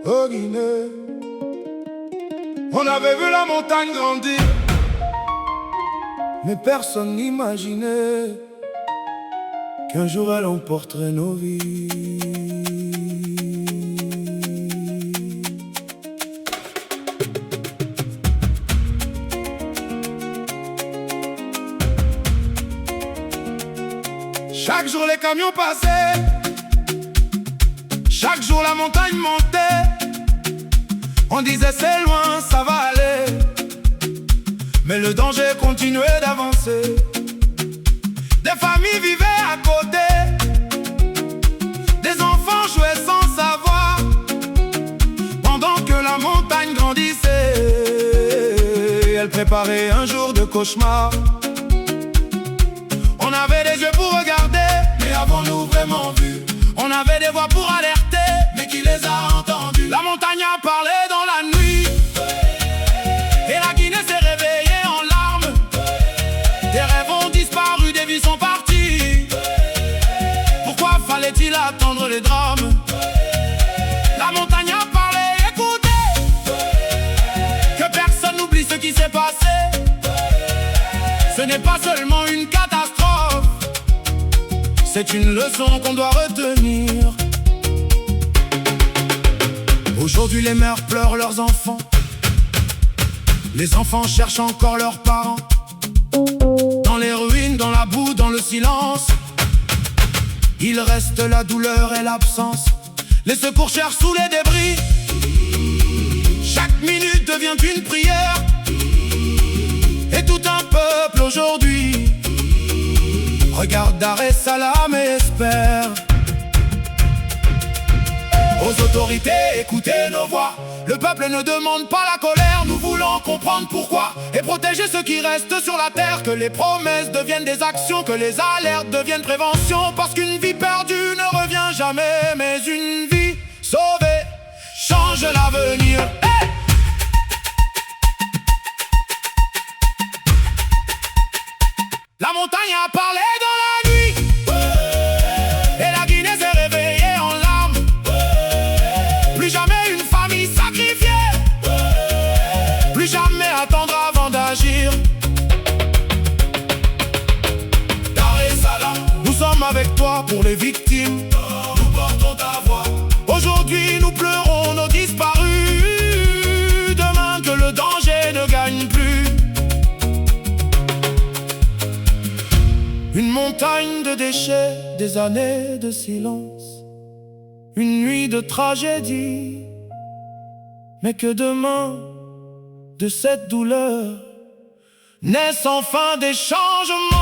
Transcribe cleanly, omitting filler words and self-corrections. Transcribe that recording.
Au Guinée, on avait vu la montagne grandir, mais personne n'imaginait qu'un jour elle emporterait nos vies. Chaque jour les camions passaient, chaque jour la montagne montait. On disait c'est loin, ça va aller, mais le danger continuait d'avancer. Des familles vivaient à côté, des enfants jouaient sans savoir, pendant que la montagne grandissait. Elle préparait un jour de cauchemar. On avait des yeux pour regarder, mais avons-nous vraiment vu? On avait des voix pour alerter, mais qui les a entendus? La montagne a parlé dans la nuit, et la Guinée s'est réveillée en larmes. Des rêves ont disparu, des vies sont parties. Pourquoi fallait-il attendre les drames? La montagne a parlé, écoutez, que personne n'oublie ce qui s'est passé. Ce n'est pas seulement une catastrophe, c'est une leçon qu'on doit retenir. Aujourd'hui les mères pleurent leurs enfants, les enfants cherchent encore leurs parents. Dans les ruines, dans la boue, dans le silence, il reste la douleur et l'absence. Les secours cherchent sous les débris, chaque minute devient une prière. Et tout un peuple aujourd'hui regarde Dar es Salaam et espère. Aux autorités, écoutez nos voix. Le peuple ne demande pas la colère, nous voulons comprendre pourquoi, et protéger ceux qui restent sur la terre. Que les promesses deviennent des actions, que les alertes deviennent prévention. Parce qu'une vie perdue ne revient jamais, mais une vie sauvée change l'avenir. Hey! La montagne a parlé dans la nuit, et la Guinée s'est réveillée en larmes. Plus jamais une famille sacrifiée, plus jamais attendre avant d'agir. Dar es Salaam, nous sommes avec toi pour les victimes. Nous portons ta voix. Aujourd'hui nous pleurons nos disparus. Demain que le danger ne gagne plus. Une montagne de déchets, des années de silence, une nuit de tragédie. Mais que demain, de cette douleur, naissent enfin des changements.